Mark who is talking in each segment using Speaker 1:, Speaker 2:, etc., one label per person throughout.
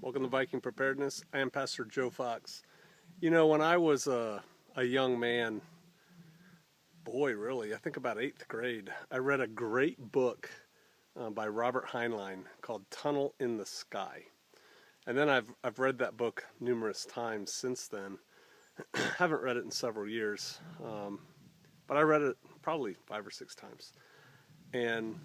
Speaker 1: Welcome to Viking Preparedness. I am Pastor Joe Fox. You know, when I was a young man, boy, really, I think about 8th grade, I read a great book by Robert Heinlein called Tunnel in the Sky. And then I've read that book numerous times since then. Haven't read it in several years, but I read it probably 5 or 6 times. And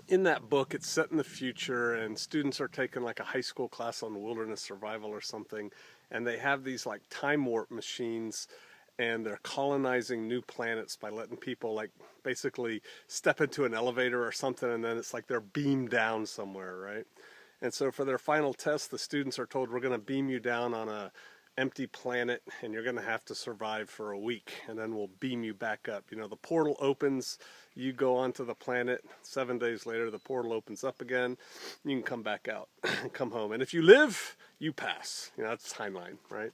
Speaker 1: in that book, it's set in the future, and students are taking like a high school class on wilderness survival or something, and they have these like time warp machines, and they're colonizing new planets by letting people like basically step into an elevator or something, and then it's like they're beamed down somewhere, right? And so for their final test, the students are told, we're going to beam you down on a empty planet, and you're going to have to survive for a week, and then we'll beam you back up. You know, the portal opens, you go onto the planet, 7 days later the portal opens up again, you can come back out and come home, and if you live, you pass. You know, that's Heinlein, right?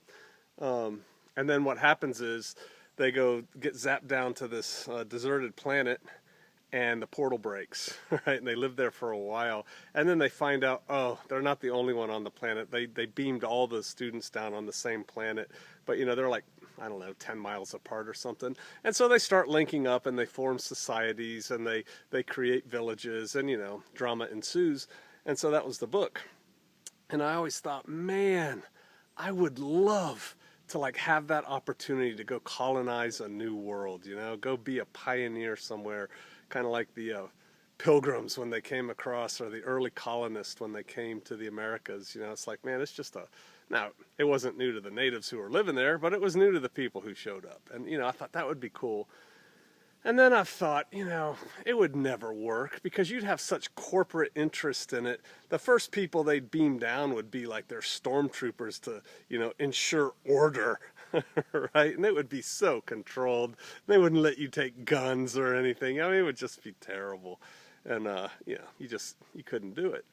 Speaker 1: And then what happens is they get zapped down to this deserted planet, and the portal breaks, right? And they live there for a while, and then they find out, oh, they're not the only one on the planet. They beamed all the students down on the same planet, but you know, they're like, I don't know, 10 miles apart or something. And so they start linking up, and they form societies, and they create villages, and you know, drama ensues. And so that was the book. And I always thought, man, I would love to like have that opportunity to go colonize a new world, you know, go be a pioneer somewhere, kind of like the pilgrims when they came across, or the early colonists when they came to the Americas. You know, it's like, man, it's just now it wasn't new to the natives who were living there, but it was new to the people who showed up. And, you know, I thought that would be cool. And then I thought, you know, it would never work because you'd have such corporate interest in it. The first people they'd beam down would be like their stormtroopers to, you know, ensure order, right? And it would be so controlled. They wouldn't let you take guns or anything. I mean, it would just be terrible. And, you know, you couldn't do it.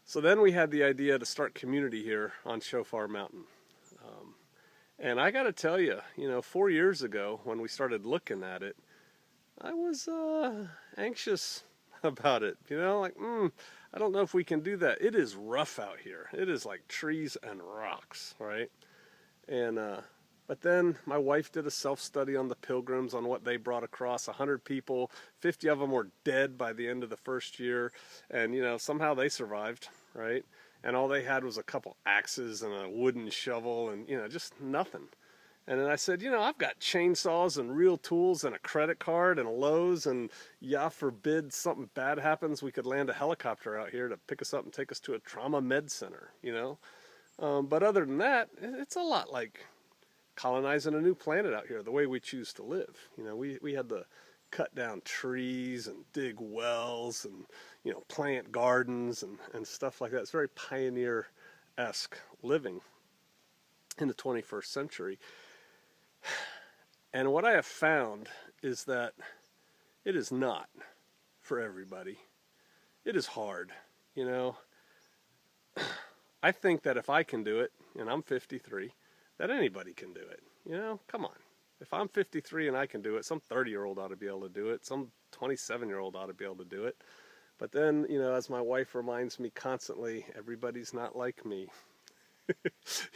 Speaker 1: So then we had the idea to start community here on Shofar Mountain. And I got to tell you, you know, 4 years ago when we started looking at it, I was anxious about it. You know, like, I don't know if we can do that. It is rough out here. It is like trees and rocks, right? And but then my wife did a self-study on the pilgrims, on what they brought across. 100 people, 50 of them were dead by the end of the first year. And, you know, somehow they survived, right? And all they had was a couple axes and a wooden shovel and, you know, just nothing. And then I said, you know, I've got chainsaws and real tools and a credit card and a Lowe's, and yeah, forbid something bad happens, we could land a helicopter out here to pick us up and take us to a trauma med center, you know. But other than that, it's a lot like colonizing a new planet out here, the way we choose to live. You know, we had to cut down trees and dig wells and, you know, plant gardens and stuff like that. It's very pioneer-esque living in the 21st century. And what I have found is that it is not for everybody. It is hard, you know. I think that if I can do it, and I'm 53, that anybody can do it. You know, come on. If I'm 53 and I can do it, some 30-year-old ought to be able to do it. Some 27-year-old ought to be able to do it. But then, you know, as my wife reminds me constantly, everybody's not like me.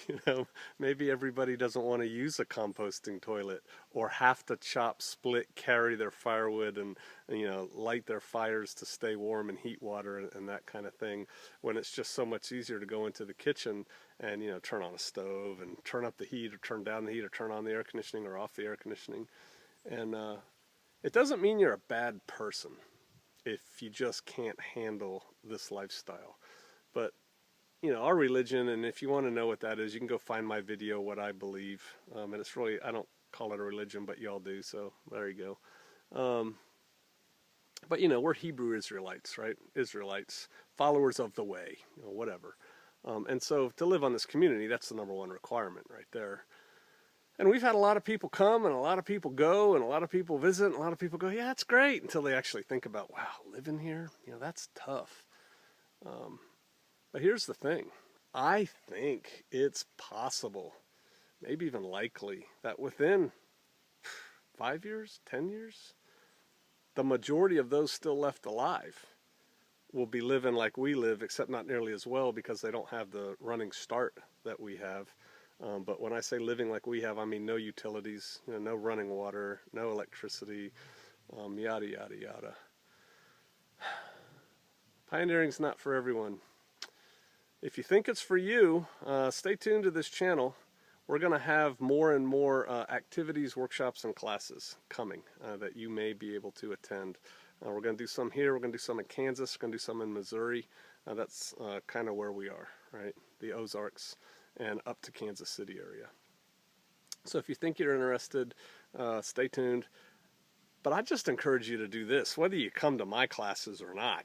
Speaker 1: You know, maybe everybody doesn't want to use a composting toilet or have to chop, split, carry their firewood and you know, light their fires to stay warm and heat water and that kind of thing, when it's just so much easier to go into the kitchen and, you know, turn on a stove and turn up the heat or turn down the heat or turn on the air conditioning or off the air conditioning. And it doesn't mean you're a bad person if you just can't handle this lifestyle. But you know, our religion, and if you want to know what that is, you can go find my video, What I Believe. And it's really, I don't call it a religion, but y'all do, so there you go. But, you know, we're Hebrew Israelites, right? Israelites, followers of the way, you know, whatever. And so to live on this community, that's the number one requirement right there. And we've had a lot of people come, and a lot of people go, and a lot of people visit, and a lot of people go, yeah, that's great, until they actually think about, wow, living here, you know, that's tough. But here's the thing. I think it's possible, maybe even likely, that within 5 years, 10 years, the majority of those still left alive will be living like we live, except not nearly as well because they don't have the running start that we have. But when I say living like we have, I mean no utilities, no running water, no electricity, yada, yada, yada. Pioneering's not for everyone. If you think it's for you, stay tuned to this channel. We're going to have more and more activities, workshops, and classes coming that you may be able to attend. We're going to do some here, we're going to do some in Kansas, we're going to do some in Missouri. That's kind of where we are, right? The Ozarks and up to Kansas City area. So if you think you're interested, stay tuned. But I just encourage you to do this, whether you come to my classes or not.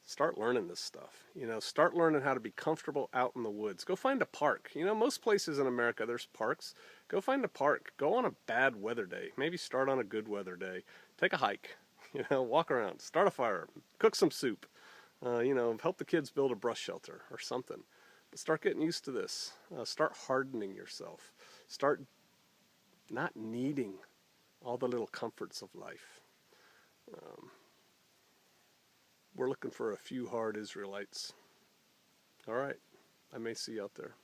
Speaker 1: Start learning this stuff. Start learning how to be comfortable out in the woods. Go find a park. Most places in America there's parks. Go find a park. Go on a bad weather day. Maybe start on a good weather day. Take a hike. Walk around. Start a fire. Cook some soup. Help the kids build a brush shelter or something. But start getting used to this. Start hardening yourself. Start not needing all the little comforts of life. We're looking for a few hard Israelites. All right. I may see you out there.